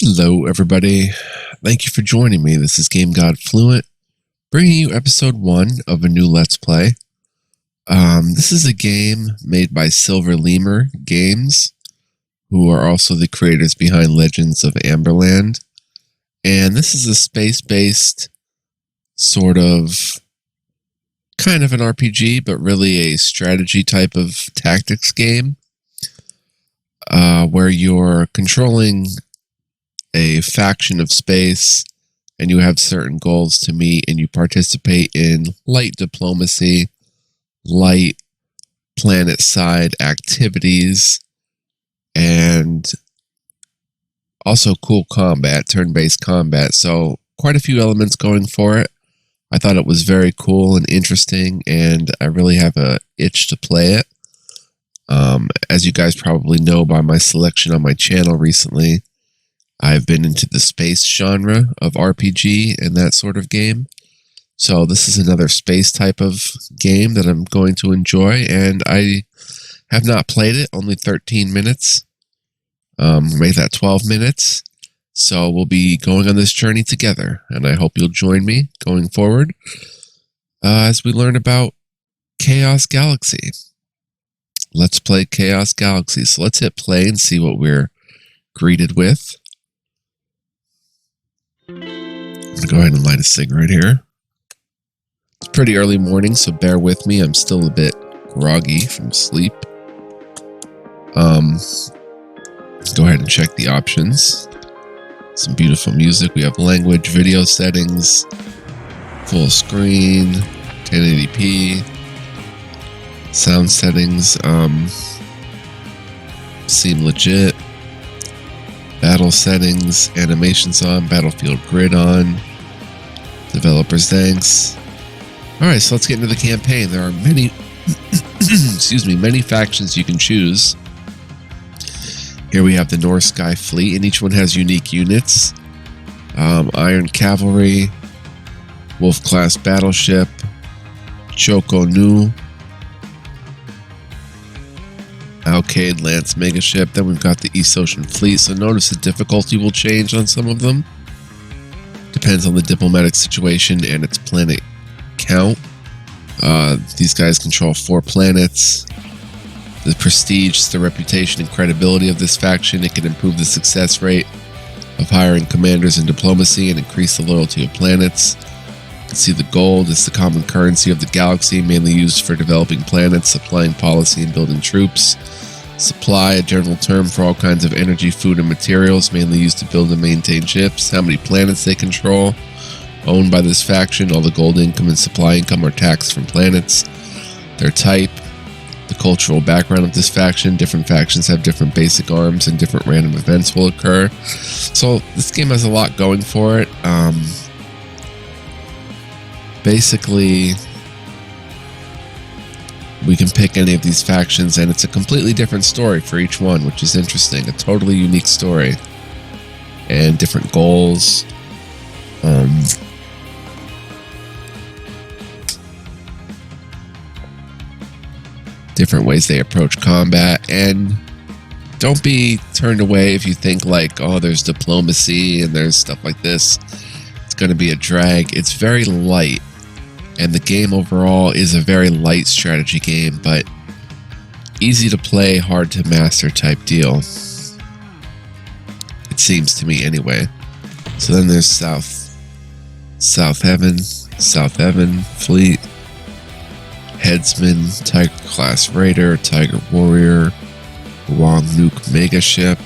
Hello, everybody. Thank you for joining me. This is Game God Fluent, bringing you episode 1 of a new Let's Play. This is a game made by Silver Lemur Games, who are also the creators behind Legends of Amberland. And this is a space-based sort of kind of an RPG, but really a strategy type of tactics game, where you're controlling a faction of space and you have certain goals to meet, and you participate in light diplomacy, light planet side activities, and also cool combat, turn-based combat. So quite a few elements going for it. I thought it was very cool and interesting, and I really have a itch to play it. As you guys probably know by my selection on my channel recently, I've been into the space genre of RPG and that sort of game. So this is another space type of game that I'm going to enjoy, and I have not played it, only 13 minutes. Make that 12 minutes. So we'll be going on this journey together, and I hope you'll join me going forward as we learn about Chaos Galaxy. Let's play Chaos Galaxy. So let's hit play and see what we're greeted with. I'm going to go ahead and light a cigarette here. It's pretty early morning, so bear with me. I'm still a bit groggy from sleep. Let's go ahead and check the options. Some beautiful music. We have language, video settings, full screen, 1080p, sound settings, seem legit, battle settings, animations on, battlefield grid on, developers thanks. Alright, so let's get into the campaign. There are many, many factions you can choose. Here we have the North Sky Fleet, and each one has unique units. Iron Cavalry, Wolf-class Battleship, Choco Nu, Alcade Lance Megaship. Then we've got the East Ocean Fleet, so notice the difficulty will change on some of them. Depends on the diplomatic situation and its planet count. These guys control 4 planets. The prestige, the reputation, and credibility of this faction. It can improve the success rate of hiring commanders in diplomacy and increase the loyalty of planets. You can see the gold is the common currency of the galaxy, mainly used for developing planets, supplying policy, and building troops. Supply, a general term for all kinds of energy, food, and materials, mainly used to build and maintain ships. How many planets they control, owned by this faction. All the gold income and supply income are taxed from planets. Their type, the cultural background of this faction. Different factions have different basic arms, and different random events will occur. So this game has a lot going for it. Basically, we can pick any of these factions, and it's a completely different story for each one, which is interesting. A totally unique story, and different goals. Different ways they approach combat, and don't be turned away if you think like, oh, there's diplomacy and there's stuff like this. It's going to be a drag. It's very light, and the game overall is a very light strategy game, but easy to play, hard to master type deal. It seems to me anyway. So then there's South Heaven Fleet, Headsman, Tiger Class Raider, Tiger Warrior, Wong Nuke Megaship.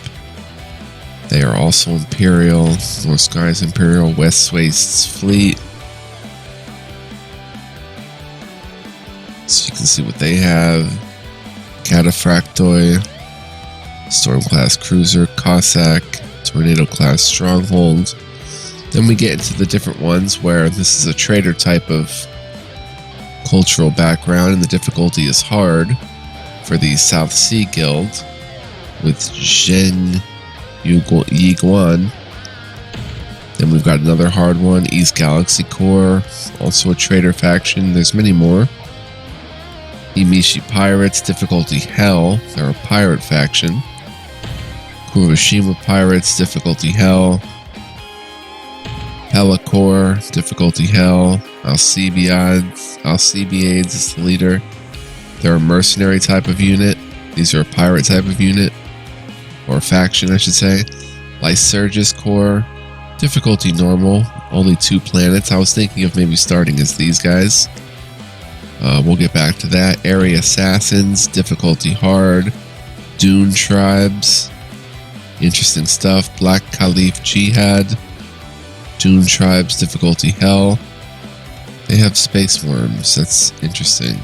They are also Imperial, North Skies Imperial, West Wastes Fleet. So you can see what they have. Cataphractoid, Storm Class Cruiser, Cossack, Tornado Class Stronghold. Then we get into the different ones where this is a trader type of cultural background, and the difficulty is hard for the South Sea Guild with Zheng Yiguan. Then we've got another hard one, East Galaxy Corps, also a trader faction. There's many more. Imishi Pirates, difficulty Hell, they're a pirate faction. Kuroshima Pirates, difficulty Hell. Pelacor, difficulty Hell. Alcibiades is the leader. They're a mercenary type of unit. These are a pirate type of unit. Or faction, I should say. Lycurgus Corps, difficulty normal. Only 2 planets. I was thinking of maybe starting as these guys. We'll get back to that. Area Assassins, difficulty hard. Dune Tribes, interesting stuff. Black Caliph Jihad. Dune Tribes, difficulty Hell. They have space worms. That's interesting.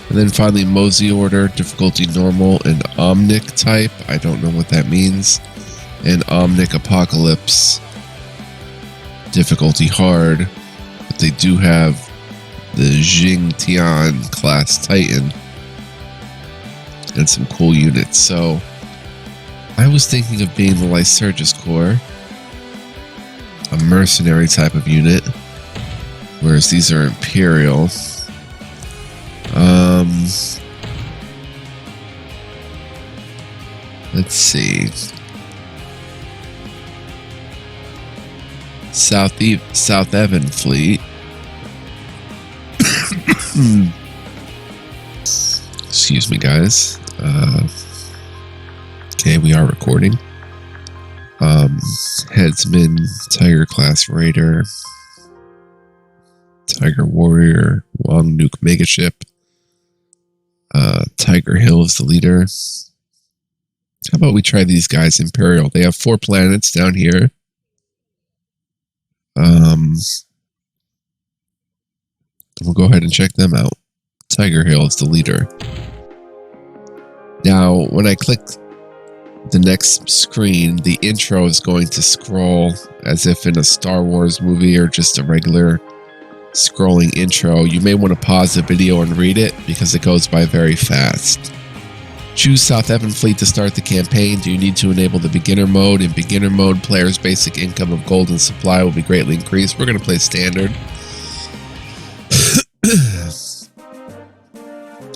And then finally, Mosey Order, difficulty normal and Omnic type. I don't know what that means. And Omnic Apocalypse, difficulty hard. But they do have the Jing Tian class Titan. And some cool units. So, I was thinking of being the Lycurgus Corps. A mercenary type of unit, whereas these are Imperial. Let's see. South Evan Fleet. Excuse me, guys. Okay, we are recording. Headsman, Tiger class Raider, Tiger Warrior, Wong Nuke Megaship, Tiger Hill is the leader. How about we try these guys, Imperial? They have 4 planets down here. We'll go ahead and check them out. Tiger Hill is the leader. Now, when I click the next screen, the intro is going to scroll as if in a Star Wars movie or just a regular scrolling intro. You may want to pause the video and read it because it goes by very fast. Choose South Evan Fleet to start the campaign. Do you need to enable the beginner mode? In beginner mode, players' basic income of gold and supply will be greatly increased. We're going to play standard.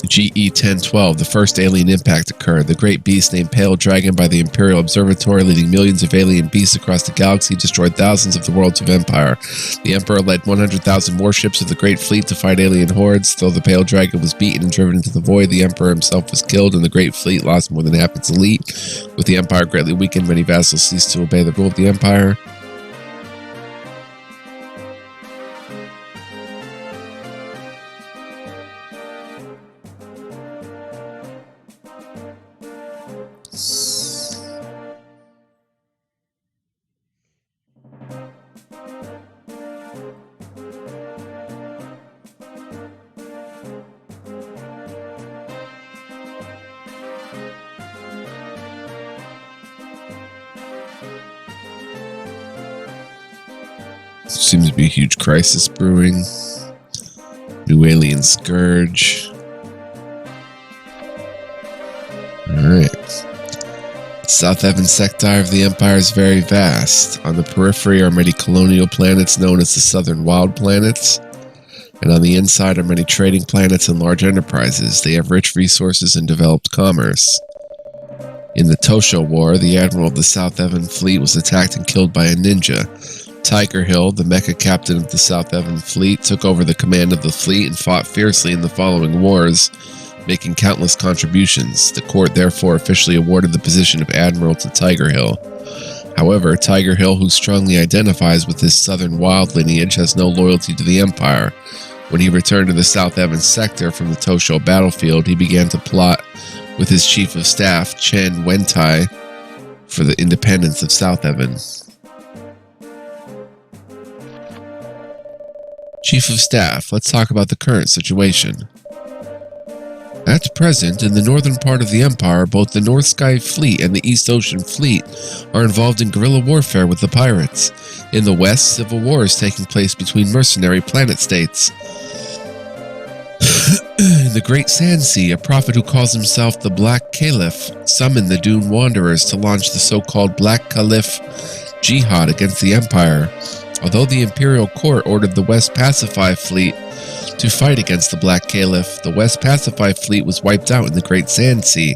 GE 1012, the first alien impact occurred. The great beast named Pale Dragon by the Imperial Observatory, leading millions of alien beasts across the galaxy, destroyed thousands of the worlds of Empire. The Emperor led 100,000 warships of the Great Fleet to fight alien hordes. Though the Pale Dragon was beaten and driven into the void, the Emperor himself was killed, and the Great Fleet lost more than half its elite. With the Empire greatly weakened, many vassals ceased to obey the rule of the Empire. Seems to be a huge crisis brewing. New alien scourge. Alright. South Evan sector of the Empire is very vast. On the periphery are many colonial planets known as the Southern Wild Planets. And on the inside are many trading planets and large enterprises. They have rich resources and developed commerce. In the Tosho War, the admiral of the South Evan fleet was attacked and killed by a ninja. Tiger Hill, the mecha captain of the South Evan fleet, took over the command of the fleet and fought fiercely in the following wars, making countless contributions. The court therefore officially awarded the position of admiral to Tiger Hill. However, Tiger Hill, who strongly identifies with his Southern Wild lineage, has no loyalty to the Empire. When he returned to the South Evan sector from the Tosho battlefield, he began to plot with his chief of staff, Chen Wentai, for the independence of South Evan. Chief of Staff, let's talk about the current situation. At present, in the northern part of the Empire, both the North Sky Fleet and the East Ocean Fleet are involved in guerrilla warfare with the pirates. In the west, civil war is taking place between mercenary planet states. In the Great Sand Sea, a prophet who calls himself the Black Caliph summoned the Dune Wanderers to launch the so-called Black Caliph Jihad against the Empire. Although the Imperial Court ordered the West Pacify Fleet to fight against the Black Caliph, the West Pacify Fleet was wiped out in the Great Sand Sea.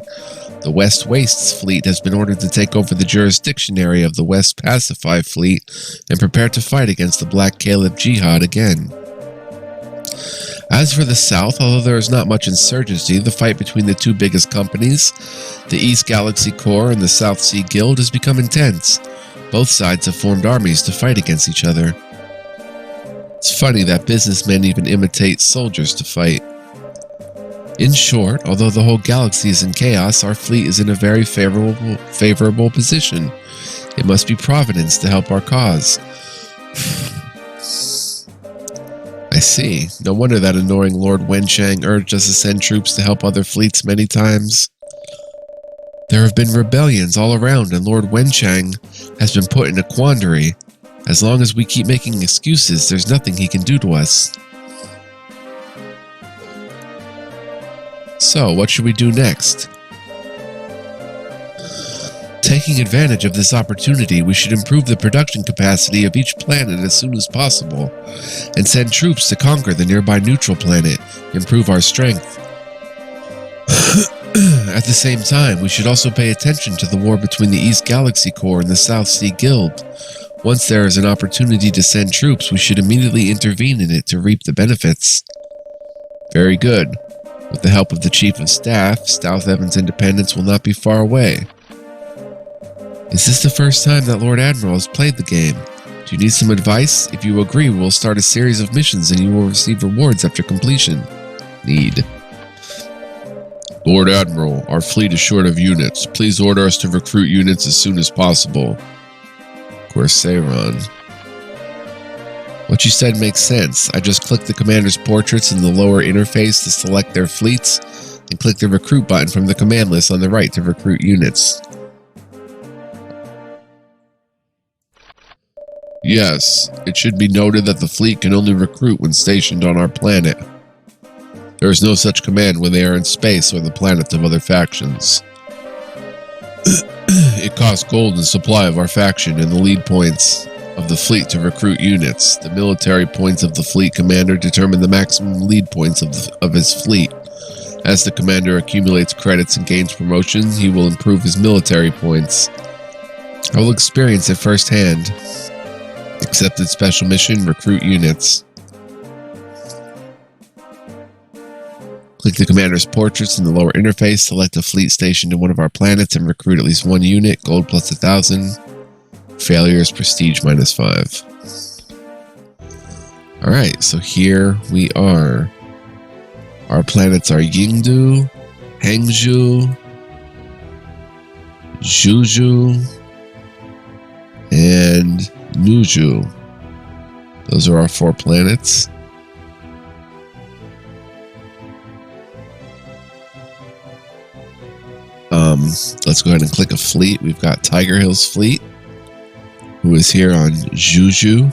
The West Wastes fleet has been ordered to take over the jurisdiction area of the West Pacify fleet and prepare to fight against the Black Caleb Jihad again. As for the South, although there is not much insurgency, the fight between the two biggest companies, the East Galaxy Corps and the South Sea Guild, has become intense. Both sides have formed armies to fight against each other. It's funny that businessmen even imitate soldiers to fight. In short, although the whole galaxy is in chaos, our fleet is in a very favorable position. It must be Providence to help our cause. I see. No wonder that annoying Lord Wenchang urged us to send troops to help other fleets many times. There have been rebellions all around, and Lord Wenchang has been put in a quandary. As long as we keep making excuses, there's nothing he can do to us. So, what should we do next? Taking advantage of this opportunity, we should improve the production capacity of each planet as soon as possible, and send troops to conquer the nearby neutral planet, improve our strength. At the same time, we should also pay attention to the war between the East Galaxy Corps and the South Sea Guild. Once there is an opportunity to send troops, we should immediately intervene in it to reap the benefits. Very good. With the help of the Chief of Staff, South Evans independence will not be far away. Is this the first time that Lord Admiral has played the game? Do you need some advice? If you agree, we will start a series of missions and you will receive rewards after completion. Need. Lord Admiral, our fleet is short of units. Please order us to recruit units as soon as possible. Corceron. What you said makes sense. I just click the commander's portraits in the lower interface to select their fleets, and click the recruit button from the command list on the right to recruit units. Yes, it should be noted that the fleet can only recruit when stationed on our planet. There is no such command when they are in space or the planets of other factions. It costs gold in supply of our faction and the lead points of the fleet to recruit units. The military points of the fleet commander determine the maximum lead points of his fleet. As the commander accumulates credits and gains promotion, he will improve his military points. I will experience it firsthand. Accepted special mission, recruit units. Click the commander's portraits in the lower interface, select a fleet stationed in one of our planets, and recruit at least one unit, gold plus 1,000. Failures, prestige minus 5. Alright, so here we are. Our planets are Yingdu, Hangzhou, Zhuzhou, and Nuju. Those are our 4 planets. Let's go ahead and click a fleet. We've got Tiger Hill's fleet, who is here on Zhuzhou.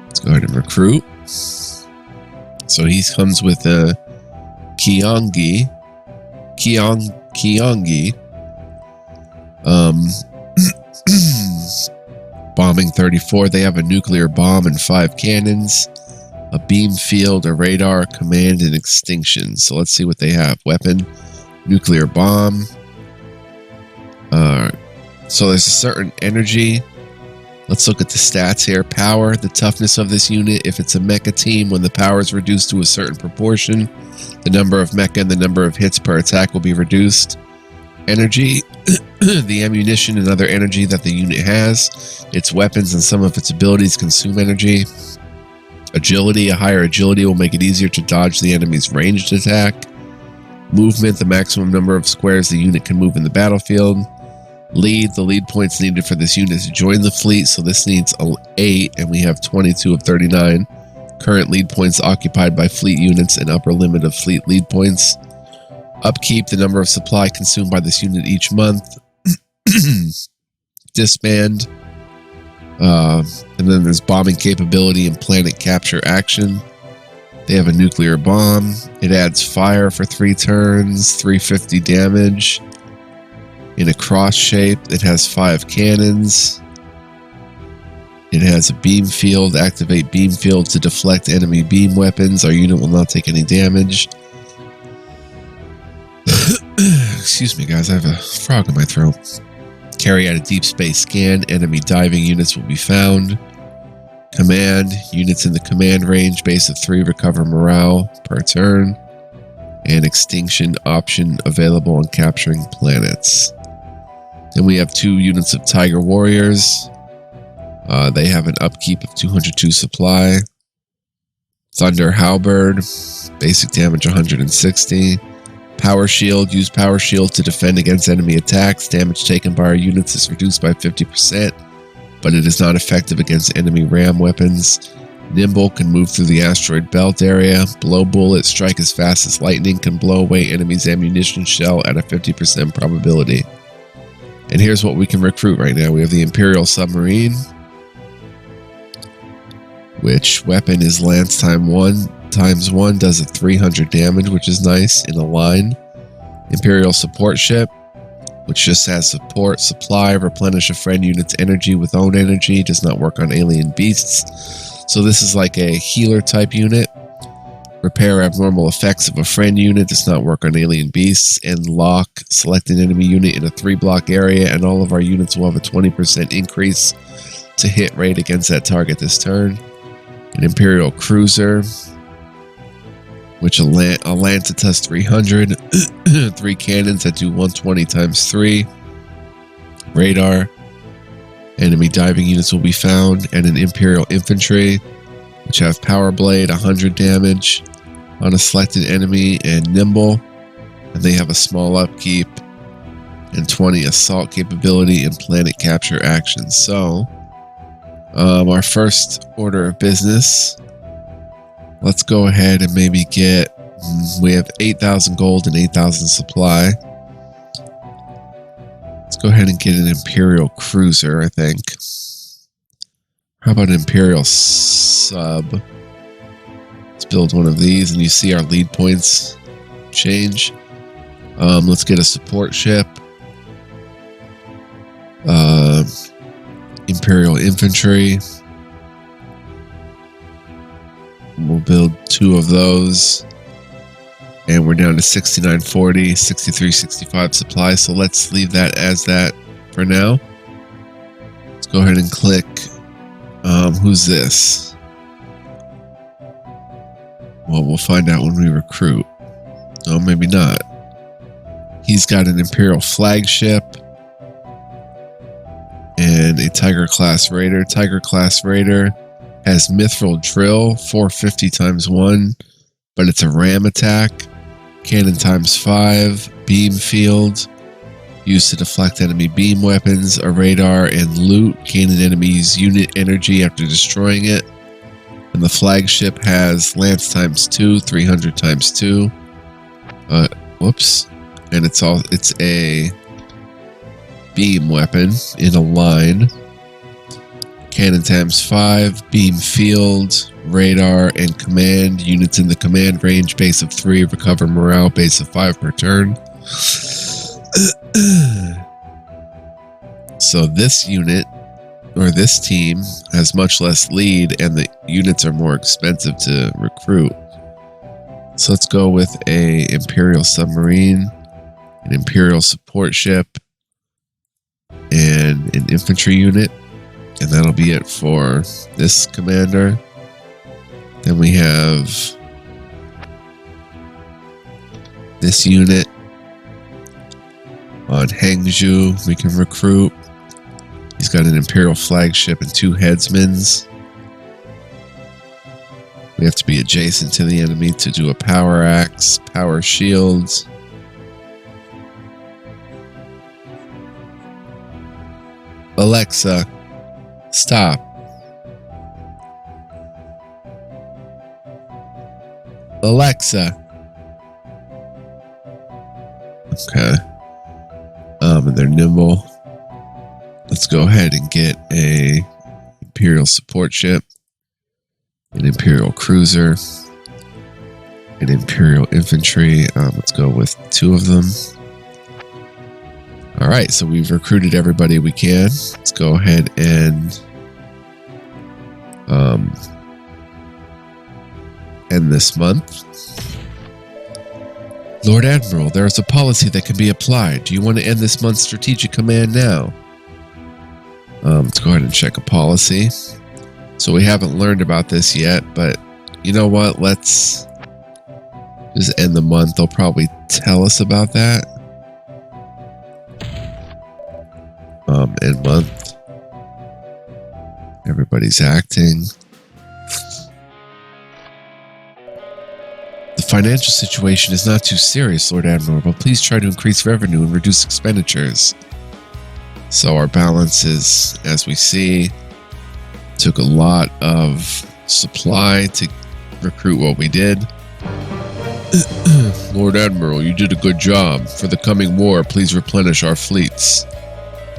Let's go ahead and recruit. So he comes with a Kyongi. Bombing 34. They have a nuclear bomb and 5 cannons, a beam field, a radar, command, and extinction. So let's see what they have. Weapon, nuclear bomb. So there's a certain energy. Let's look at the stats here. Power, the toughness of this unit. If it's a mecha team, when the power is reduced to a certain proportion, the number of mecha and the number of hits per attack will be reduced. Energy, the ammunition and other energy that the unit has. Its weapons and some of its abilities consume energy. Agility, a higher agility will make it easier to dodge the enemy's ranged attack. Movement, the maximum number of squares the unit can move in the battlefield. Lead, the lead points needed for this unit to join the fleet, so this needs 8, and we have 22 of 39. Current lead points occupied by fleet units and upper limit of fleet lead points. Upkeep, the number of supply consumed by this unit each month. Disband. And then there's bombing capability and planet capture action. They have a nuclear bomb. It adds fire for 3 turns, 350 damage. In a cross shape, it has 5 cannons. It has a beam field. Activate beam field to deflect enemy beam weapons. Our unit will not take any damage. Excuse Excuse me, guys. I have a frog in my throat. Carry out a deep space scan. Enemy diving units will be found. Command. Units in the command range. Base of 3. Recover morale per turn. And extinction option available on capturing planets. Then we have 2 units of Tiger Warriors. They have an upkeep of 202 supply. Thunder Halberd. Basic damage 160. Power Shield. Use Power Shield to defend against enemy attacks. Damage taken by our units is reduced by 50%, but it is not effective against enemy ram weapons. Nimble can move through the asteroid belt area. Blow Bullet. Strike as fast as lightning. Can blow away enemy's ammunition shell at a 50% probability. And here's what we can recruit right now. We have the Imperial Submarine, which weapon is Lance times 1, does a 300 damage, which is nice in a line. Imperial Support Ship, which just has support, supply, replenish a friend unit's energy with own energy, does not work on alien beasts. So this is like a healer type unit. Repair abnormal effects of a friend unit, does not work on alien beasts. And lock, select an enemy unit in a 3-block area, and all of our units will have a 20% increase to hit rate against that target this turn. An Imperial Cruiser, which a Lancet has 300, 3 cannons that do 120 times 3. Radar. Enemy diving units will be found, and an Imperial Infantry, which have Power Blade, 100 damage on a selected enemy, and Nimble, and they have a small upkeep and 20 assault capability and planet capture actions. So, our first order of business, let's go ahead and maybe get, we have 8,000 gold and 8,000 supply. Let's go ahead and get an Imperial Cruiser, I think. How about an Imperial Sub? Let's build one of these, and you see our lead points change. Let's get a support ship. Imperial Infantry. We'll build 2 of those. And we're down to 6940, 6365 supply. So let's leave that as that for now. Let's go ahead and click. Who's this? Well, we'll find out when we recruit. Oh, maybe not. He's got an Imperial flagship and a Tiger class raider. Tiger class raider has Mithril drill, 450 times 1, but it's a ram attack. Cannon times 5, beam field, used to deflect enemy beam weapons, a radar, and loot. Cannon enemies unit energy after destroying it. And the flagship has lance times 2, 300 times 2. Whoops. And it's a beam weapon in a line. Cannon times 5, beam field, radar, and command. Units in the command range, base of 3, recover morale, base of 5 per turn. So this unit, or this team, has much less lead, and the units are more expensive to recruit. So let's go with a Imperial submarine, an Imperial support ship, and an infantry unit. And that'll be it for this commander. Then we have this unit on Hangzhou we can recruit. He's got an Imperial flagship and 2 headsmans. We have to be adjacent to the enemy to do a power axe, power shields. Alexa, stop. Alexa. Okay. And they're nimble. Let's go ahead and get a Imperial support ship, an Imperial Cruiser, an Imperial Infantry. Let's go with 2 of them. All right, so we've recruited everybody we can. Let's go ahead and end this month. Lord Admiral, there is a policy that can be applied. Do you want to end this month's strategic command now? Let's go ahead and check a policy. So we haven't learned about this yet, but you know what? Let's just end the month. They'll probably tell us about that. End month. Everybody's acting. The financial situation is not too serious, Lord Admiral, but please try to increase revenue and reduce expenditures. So our balance is, as we see, took a lot of supply to recruit what we did. Lord Admiral, you did a good job. For the coming war, please replenish our fleets.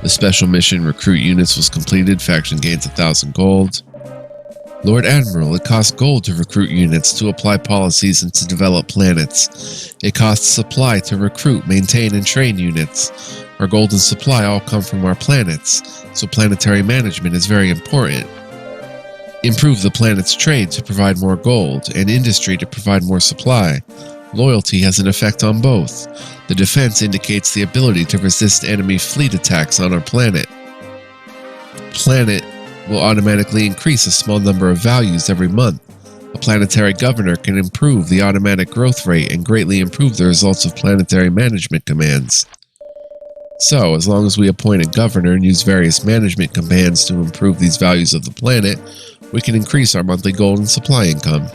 The special mission recruit units was completed. Faction gains 1,000 gold. Lord Admiral, it costs gold to recruit units, to apply policies, and to develop planets. It costs supply to recruit, maintain, and train units. Our gold and supply all come from our planets, so planetary management is very important. Improve the planet's trade to provide more gold, and industry to provide more supply. Loyalty has an effect on both. The defense indicates the ability to resist enemy fleet attacks on our planet. Planet will automatically increase a small number of values every month. A planetary governor can improve the automatic growth rate and greatly improve the results of planetary management commands. So, as long as we appoint a governor and use various management commands to improve these values of the planet, we can increase our monthly gold and supply income.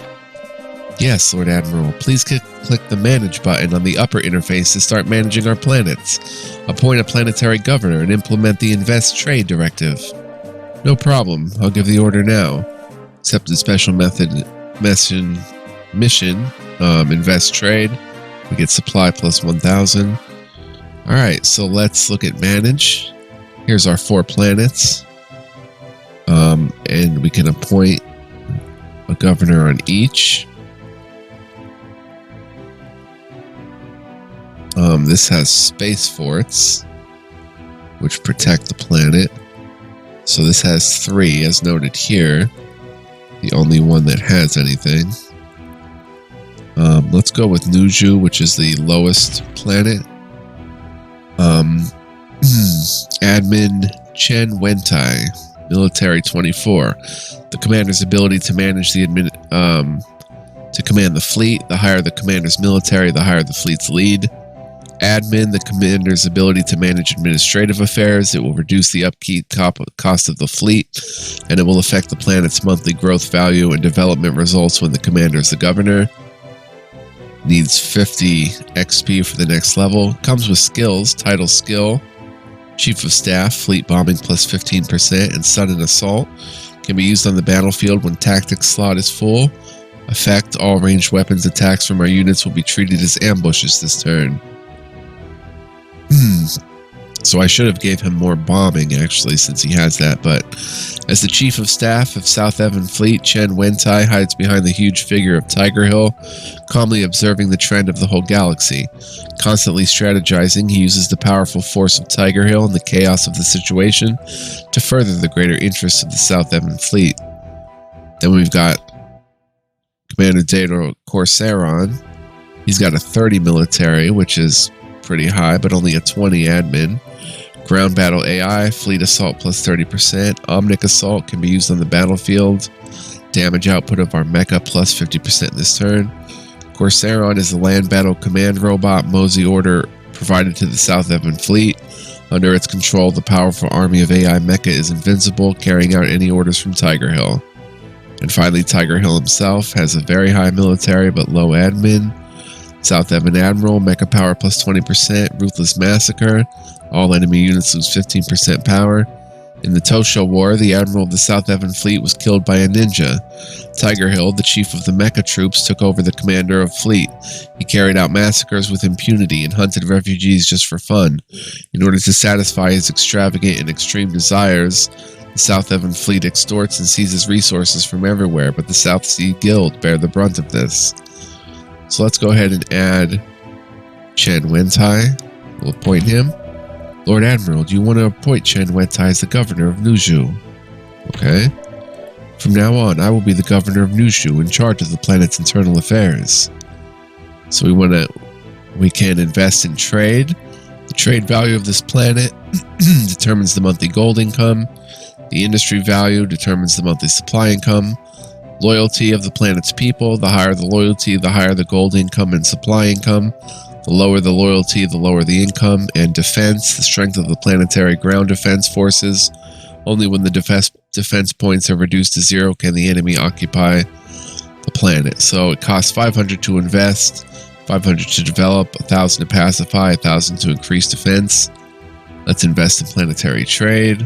Yes, Lord Admiral, please click the Manage button on the upper interface to start managing our planets. Appoint a planetary governor and implement the Invest Trade Directive. No problem, I'll give the order now. Accepted special mission, Invest Trade. We get supply plus 1,000. Alright, so let's look at Manage. Here's our 4 planets. And we can appoint a governor on each. This has space forts, which protect the planet. So this has 3, as noted here. The only one that has anything. Let's go with Nuju, which is the lowest planet. Admin Chen Wentai, military 24. The commander's ability to manage the to command the fleet. The higher the commander's military, the higher the fleet's lead. Admin, the commander's ability to manage administrative affairs. It will reduce the upkeep cost of the fleet, and it will affect the planet's monthly growth value and development results when the commander is the governor. Needs 50 XP for the next level. Comes with skills, title skill, Chief of Staff, Fleet Bombing plus 15%, and Sudden Assault. Can be used on the battlefield when tactics slot is full. Effect, all ranged weapons attacks from our units will be treated as ambushes this turn. So I should have gave him more bombing, actually, since he has that, but as the Chief of Staff of South Evan Fleet, Chen Wentai hides behind the huge figure of Tiger Hill, calmly observing the trend of the whole galaxy. Constantly strategizing, he uses the powerful force of Tiger Hill and the chaos of the situation to further the greater interests of the South Evan Fleet. Then we've got Commander Deirdre Corceron. He's got a 30 military, which is pretty high, but only a 20 admin. Ground battle AI, fleet assault plus 30%. Omnic assault can be used on the battlefield. Damage output of our mecha plus 50% this turn. Corceron is the land battle command robot. Mosey order provided to the South Evan fleet. Under its control, the powerful army of AI mecha is invincible, carrying out any orders from Tiger Hill. And finally, Tiger Hill himself has a very high military but low admin. South Evan Admiral, mecha power plus 20%, Ruthless Massacre. All enemy units lose 15% power. In the Tosho War, the Admiral of the South Evan Fleet was killed by a ninja. Tiger Hill, the chief of the mecha troops, took over the commander of fleet. He carried out massacres with impunity and hunted refugees just for fun. In order to satisfy his extravagant and extreme desires, the South Evan Fleet extorts and seizes resources from everywhere, but the South Sea Guild bear the brunt of this. So let's go ahead and add Chen Wentai. We'll appoint him. Lord Admiral, do you want to appoint Chen Wentai as the governor of Nuju? Okay. From now on, I will be the governor of Nuju, in charge of the planet's internal affairs. So we want to We can invest in trade. The trade value of this planet determines the monthly gold income. The industry value determines the monthly supply income. Loyalty of the planet's people. The higher the loyalty, the higher the gold income and supply income. The lower the loyalty, the lower the income. And defense, the strength of the planetary ground defense forces. Only when the defense points are reduced to 0 can the enemy occupy the planet. So it costs 500 to invest, 500 to develop, 1,000 to pacify, 1,000 to increase defense. Let's invest in planetary trade.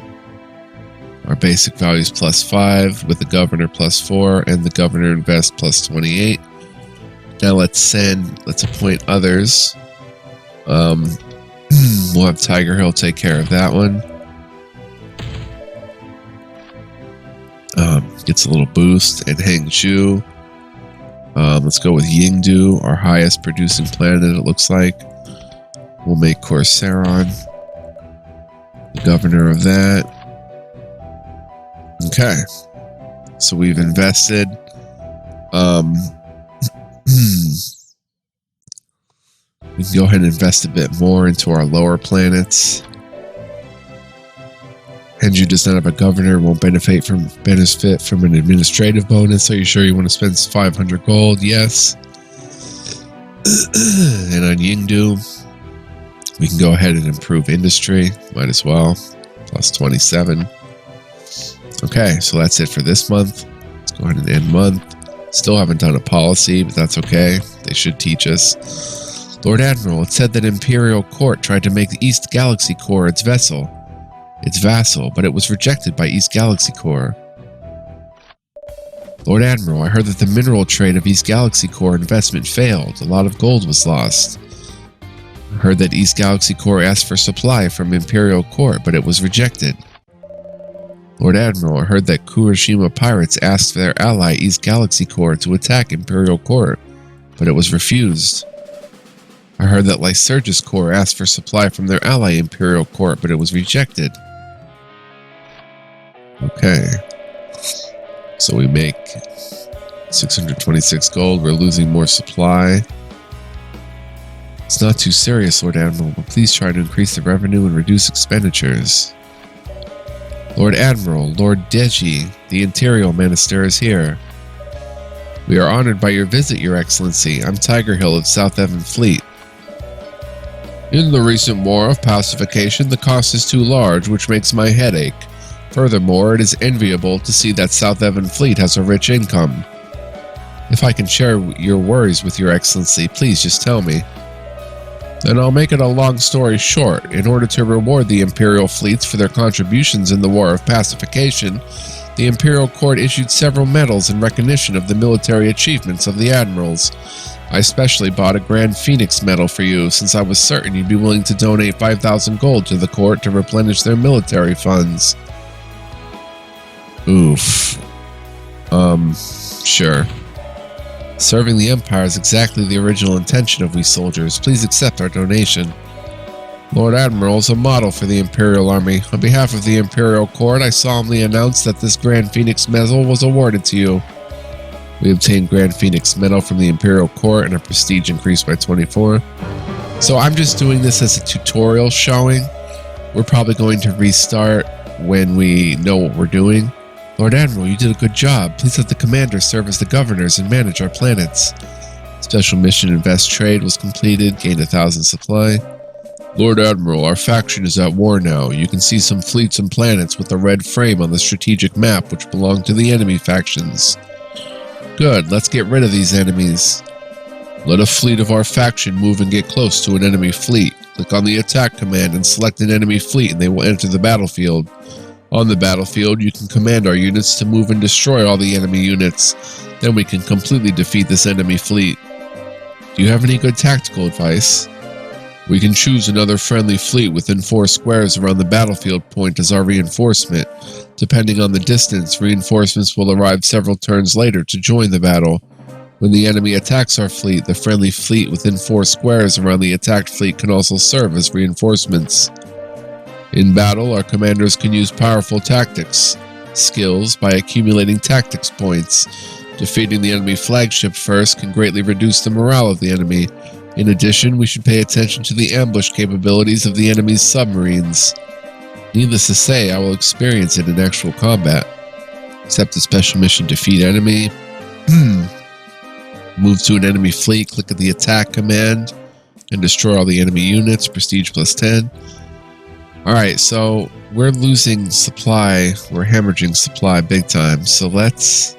Our basic value is +5 with the governor +4 and the governor invest +28. Now let's appoint others. We'll have Tiger Hill take care of that one. Gets a little boost. And Hangzhou. Let's go with Yingdu, our highest producing planet, it looks like. We'll make Corceron the governor of that. Okay. So we've invested. We can go ahead and invest a bit more into our lower planets. Hangzhou does not have a governor, won't benefit from an administrative bonus. Are you sure you want to spend 500 gold? Yes. And on Yingdu, we can go ahead and improve industry. Might as well. +27. Okay, so that's it for this month. Let's go ahead and end month. Still haven't done a policy, but that's okay. They should teach us. Lord Admiral, it said that Imperial Court tried to make the East Galaxy Corps its vassal, but it was rejected by East Galaxy Corps. Lord Admiral, I heard that the mineral trade of East Galaxy Corps investment failed. A lot of gold was lost. I heard that East Galaxy Corps asked for supply from Imperial Court, but it was rejected. Lord Admiral, I heard that Kuroshima pirates asked their ally East Galaxy Corps to attack Imperial Court, but it was refused. I heard that Lycurgus Corps asked for supply from their ally Imperial Court, but it was rejected. Okay. So we make 626 gold. We're losing more supply. It's not too serious, Lord Admiral, but please try to increase the revenue and reduce expenditures. Lord Admiral, Lord Deji, the Imperial Minister is here. We are honored by your visit, Your Excellency. I'm Tiger Hill of South Evan Fleet. In the recent war of pacification, the cost is too large, which makes my head ache. Furthermore, it is enviable to see that South Evan Fleet has a rich income. If I can share your worries with Your Excellency, please just tell me. Then I'll make it a long story short. In order to reward the Imperial fleets for their contributions in the War of Pacification, the Imperial Court issued several medals in recognition of the military achievements of the admirals. I especially bought a Grand Phoenix medal for you, since I was certain you'd be willing to donate 5,000 gold to the court to replenish their military funds. Oof. Sure. Serving the Empire is exactly the original intention of we soldiers. Please accept our donation. Lord Admiral is a model for the Imperial Army. On behalf of the Imperial Court, I solemnly announce that this Grand Phoenix Medal was awarded to you. We obtained Grand Phoenix Medal from the Imperial Court and our prestige increased by 24. So I'm just doing this as a tutorial showing. We're probably going to restart when we know what we're doing. Lord Admiral, you did a good job. Please let the commanders serve as the governors and manage our planets. Special mission Invest Trade was completed, gained 1,000 supply. Lord Admiral, our faction is at war now. You can see some fleets and planets with a red frame on the strategic map which belong to the enemy factions. Good, let's get rid of these enemies. Let a fleet of our faction move and get close to an enemy fleet. Click on the attack command and select an enemy fleet and they will enter the battlefield. On the battlefield, you can command our units to move and destroy all the enemy units. Then we can completely defeat this enemy fleet. Do you have any good tactical advice? We can choose another friendly fleet within 4 squares around the battlefield point as our reinforcement. Depending on the distance, reinforcements will arrive several turns later to join the battle. When the enemy attacks our fleet, the friendly fleet within 4 squares around the attacked fleet can also serve as reinforcements. In battle, our commanders can use powerful tactics skills by accumulating tactics points. Defeating the enemy flagship first can greatly reduce the morale of the enemy. In addition, we should pay attention to the ambush capabilities of the enemy's submarines. Needless to say, I will experience it in actual combat. Accept a special mission, defeat enemy. Move to an enemy fleet, click at the attack command, and destroy all the enemy units. Prestige plus 10. Alright, so we're losing supply. We're hemorrhaging supply big time. So let's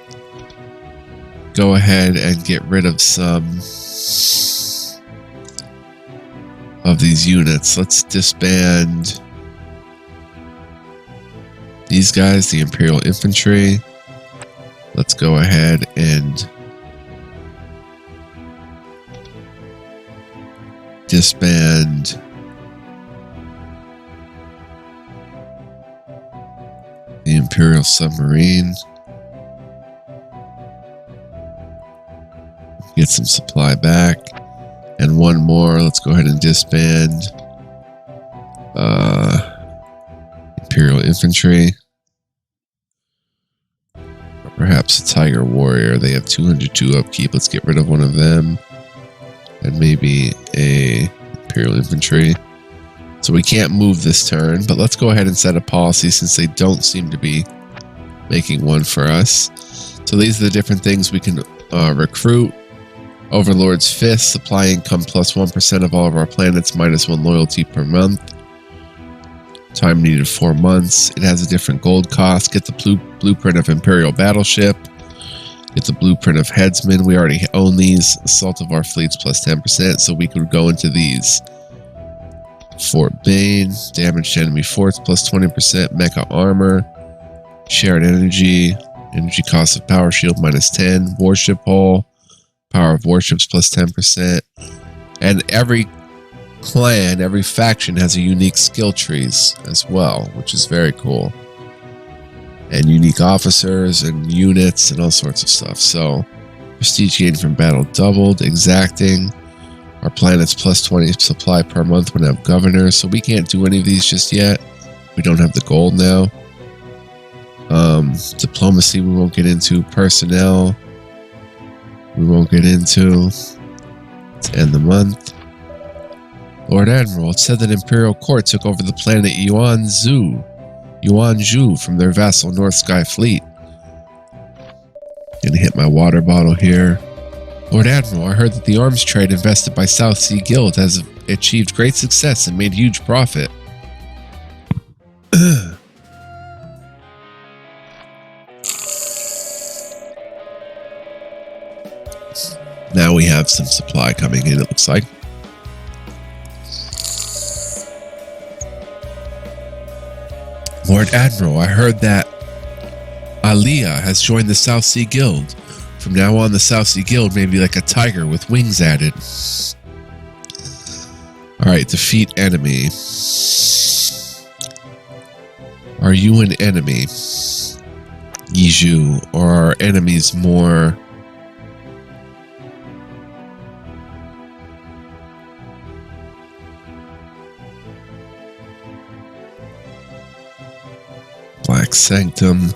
go ahead and get rid of some of these units. Let's disband these guys, the Imperial Infantry. Let's go ahead and disband the Imperial Submarine. Get some supply back. And one more. Let's go ahead and disband Imperial Infantry. Or perhaps a Tiger Warrior. They have 202 upkeep. Let's get rid of one of them. And maybe a Imperial Infantry. So we can't move this turn, but let's go ahead and set a policy since they don't seem to be making one for us. So these are the different things we can recruit. Overlord's Fist, supply income plus 1% of all of our planets, minus 1 loyalty per month. Time needed 4 months. It has a different gold cost. Get the blueprint of Imperial Battleship. Get the blueprint of Headsman. We already own these. Assault of our fleets plus 10%, so we could go into these. Fort Bane, damaged enemy forts plus 20%, mecha armor, shared energy cost of power shield minus 10, warship hull, power of warships plus 10%, and every clan, every faction has a unique skill trees as well, which is very cool, and unique officers and units and all sorts of stuff. So prestige gain from battle doubled, exacting. Our planet's plus 20 supply per month when we have governors, so we can't do any of these just yet. We don't have the gold now. Diplomacy we won't get into. Personnel we won't get into. Let's end the month. Lord Admiral, it said that Imperial Court took over the planet Yuanzhou from their vassal North Sky Fleet. Gonna hit my water bottle here. Lord Admiral, I heard that the arms trade invested by South Sea Guild has achieved great success and made huge profit. Now we have some supply coming in, it looks like. Lord Admiral, I heard that Aliyah has joined the South Sea Guild. From now on, the South Sea Guild may be like a tiger with wings added. Alright, defeat enemy. Are you an enemy, Yiju, or are enemies more... Black Sanctum.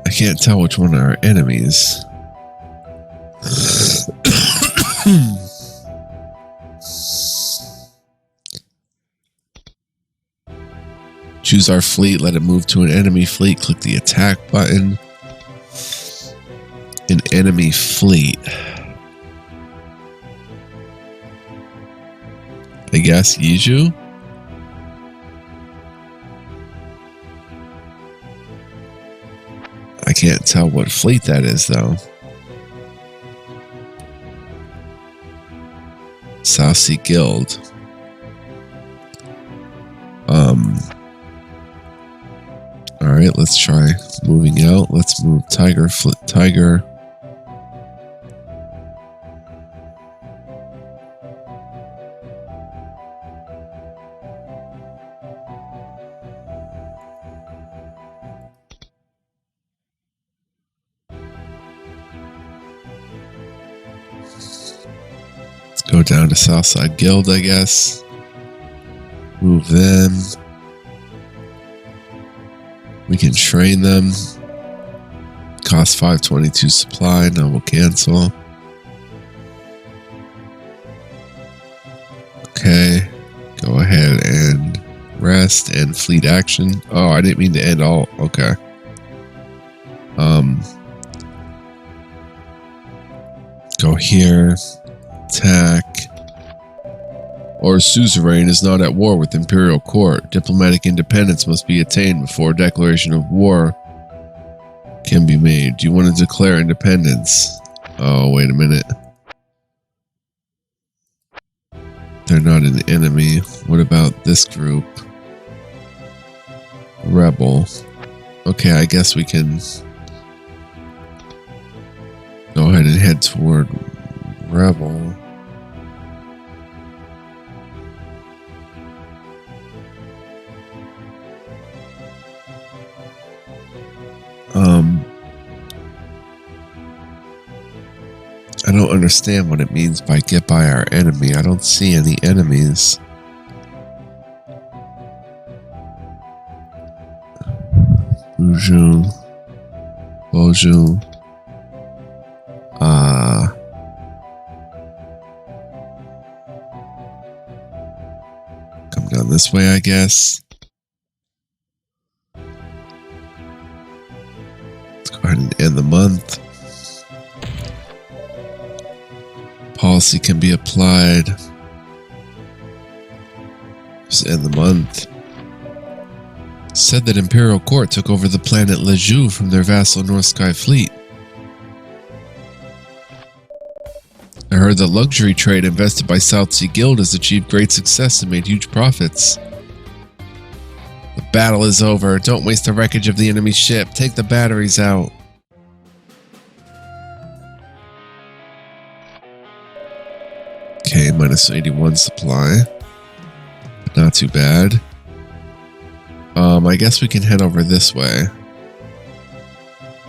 I can't tell which one are our enemies. Choose our fleet, let it move to an enemy fleet, click the attack button. An enemy fleet. I guess Yiju? I can't tell what fleet that is though. South Sea Guild. Alright, let's try moving out. Let's move Tiger. Go down to Southside Guild, I guess. Move them. We can train them. Cost 522 supply. Now we'll cancel. Okay. Go ahead and rest and fleet action. Oh, I didn't mean to end all. Okay. Go here. Attack. Our suzerain is not at war with Imperial Court. Diplomatic independence must be attained before declaration of war can be made. Do you want to declare independence? Oh, wait a minute. They're not an enemy. What about this group? Rebel. Okay, I guess we can go ahead and head toward Rebel. I don't understand what it means by get by our enemy. I don't see any enemies. Bonjour. Bonjour. Come down this way, I guess. Let's go ahead and end the month. Policy can be applied. Just end the month. Said that Imperial Court took over the planet Leju from their vassal North Sky Fleet. I heard the luxury trade invested by South Sea Guild has achieved great success and made huge profits. The battle is over. Don't waste the wreckage of the enemy ship. Take the batteries out. Okay, minus 81 supply. Not too bad. I guess we can head over this way.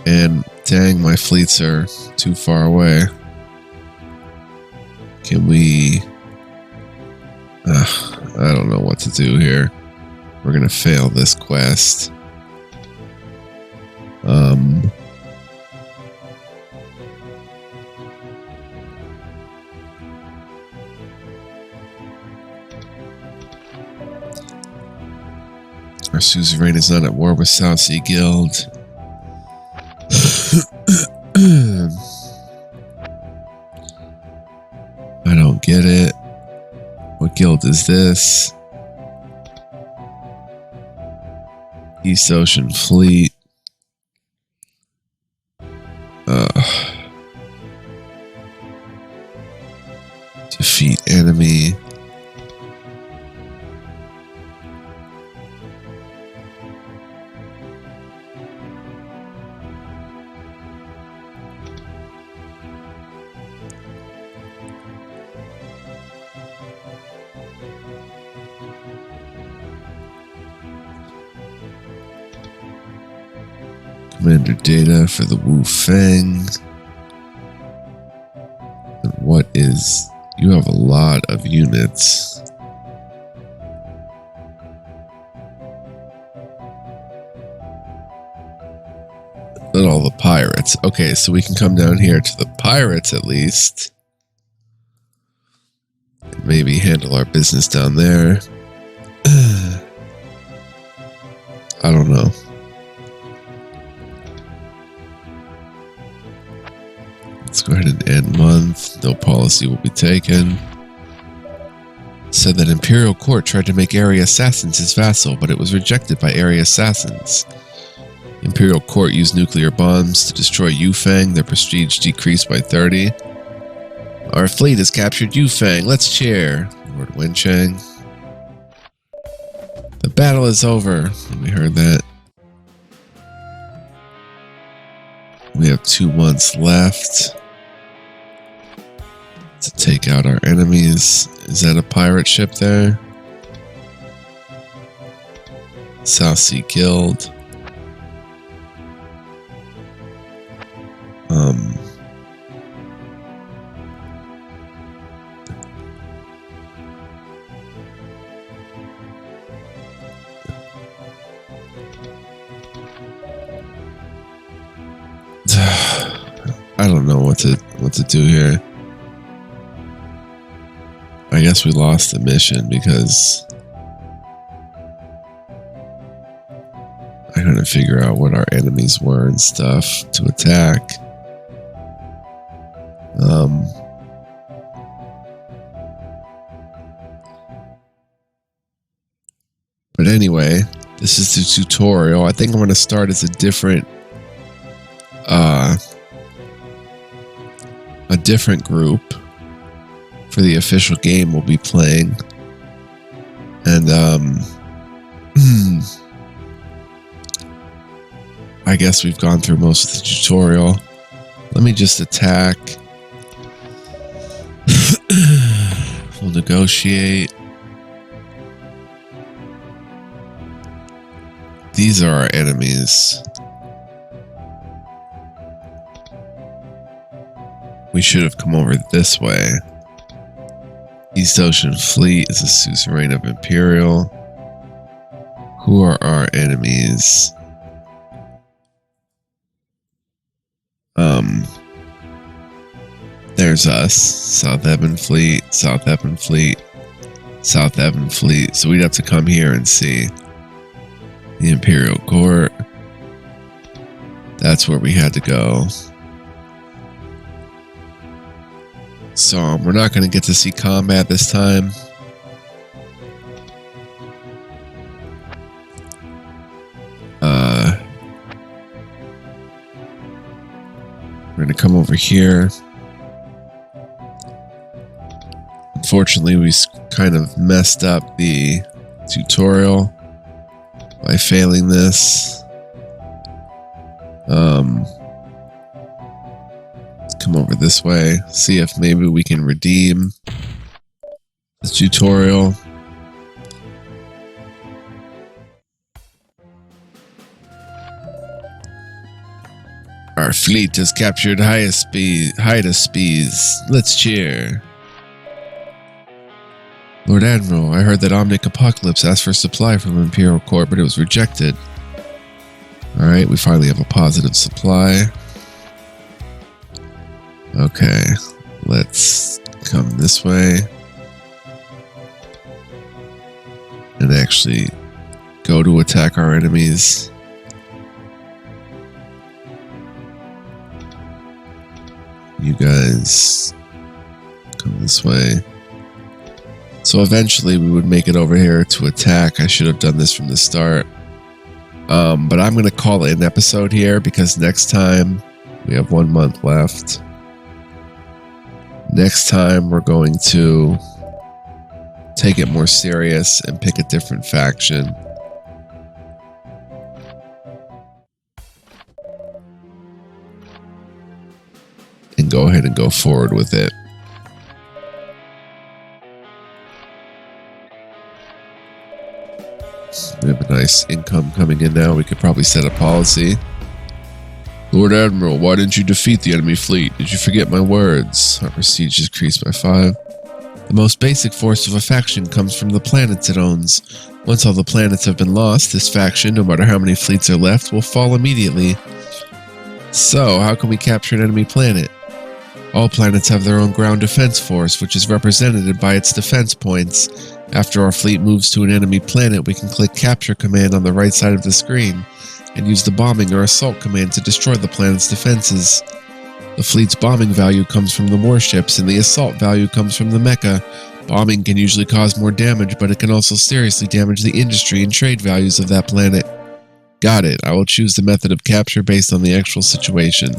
And dang, my fleets are too far away. Can we... I don't know what to do here. We're gonna fail this quest. Our suzerain is not at war with South Sea Guild. I don't get it. What guild is this? East Ocean Fleet. Defeat enemy. Commander data for the Wu Feng. And what is... You have a lot of units. And all the pirates. Okay, so we can come down here to the pirates at least. Maybe handle our business down there. I don't know. Let's go ahead and end month. No policy will be taken. Said that Imperial Court tried to make area assassins his vassal, but it was rejected by area assassins. Imperial Court used nuclear bombs to destroy Yufeng. Their prestige decreased by 30. Our fleet has captured Yufeng. Let's cheer. Lord Wenchang. The battle is over. We heard that. We have 2 months left to take out our enemies. Is that a pirate ship there? South Sea Guild. I don't know what to do here. I guess we lost the mission because I couldn't figure out what our enemies were and stuff to attack. But anyway, this is the tutorial. I think I'm going to start as a different group for the official game we'll be playing. And I guess we've gone through most of the tutorial. Let me just attack. We'll negotiate. These are our enemies. We should have come over this way. East Ocean Fleet is a suzerain of Imperial. Who are our enemies? There's us. South Ebon Fleet, South Ebon Fleet, South Ebon Fleet. So we'd have to come here and see the Imperial Court. That's where we had to go. So we're not going to get to see combat this time. We're going to come over here. Unfortunately, we kind of messed up the tutorial by failing this. Let's come over this way, see if maybe we can redeem the tutorial. Our fleet has captured Hydaspes. Let's cheer. Lord Admiral, I heard that Omnic Apocalypse asked for supply from Imperial Court, but it was rejected. Alright, we finally have a positive supply. Okay, let's come this way. And actually go to attack our enemies. You guys come this way. So eventually we would make it over here to attack. I should have done this from the start. But I'm going to call it an episode here because next time we have 1 month left. Next time we're going to take it more serious and pick a different faction. And go ahead and go forward with it. We have a nice income coming in now. We could probably set a policy. Lord Admiral, why didn't you defeat the enemy fleet? Did you forget my words? Our prestige has increased by 5. The most basic force of a faction comes from the planets it owns. Once all the planets have been lost, this faction, no matter how many fleets are left, will fall immediately. So, how can we capture an enemy planet? All planets have their own ground defense force, which is represented by its defense points. After our fleet moves to an enemy planet, we can click Capture command on the right side of the screen and use the bombing or assault command to destroy the planet's defenses. The fleet's bombing value comes from the warships, and the assault value comes from the mecha. Bombing can usually cause more damage, but it can also seriously damage the industry and trade values of that planet. Got it. I will choose the method of capture based on the actual situation.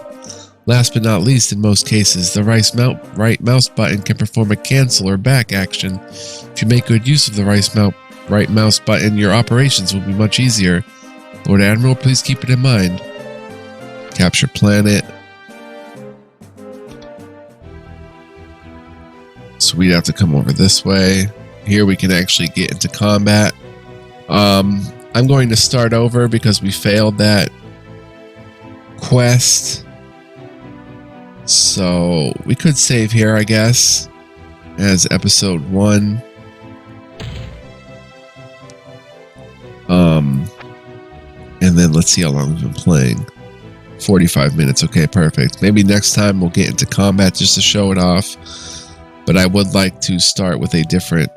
Last but not least, in most cases, the right mouse button can perform a cancel or back action. If you make good use of the right mouse button, your operations will be much easier. Lord Admiral, please keep it in mind. Capture planet. So we'd have to come over this way. Here we can actually get into combat. I'm going to start over because we failed that quest. So we could save here, I guess, as episode 1. And then let's see how long we've been playing. 45 minutes. Okay, perfect. Maybe next time we'll get into combat just to show it off. But I would like to start with a different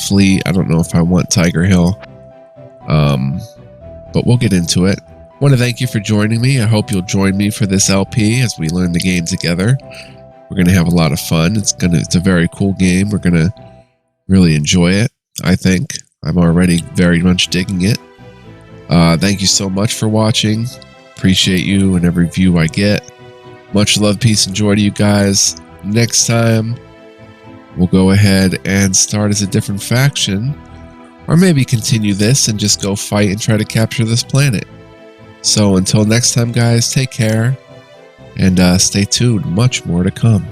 fleet. I don't know if I want Tiger Hill. But we'll get into it. I want to thank you for joining me. I hope you'll join me for this LP as we learn the game together. We're going to have a lot of fun. It's a very cool game. We're going to really enjoy it, I think. I'm already very much digging it. Thank you so much for watching. Appreciate you and every view I get. Much love, peace, and joy to you guys. Next time, we'll go ahead and start as a different faction. Or maybe continue this and just go fight and try to capture this planet. So until next time, guys, take care. And stay tuned. Much more to come.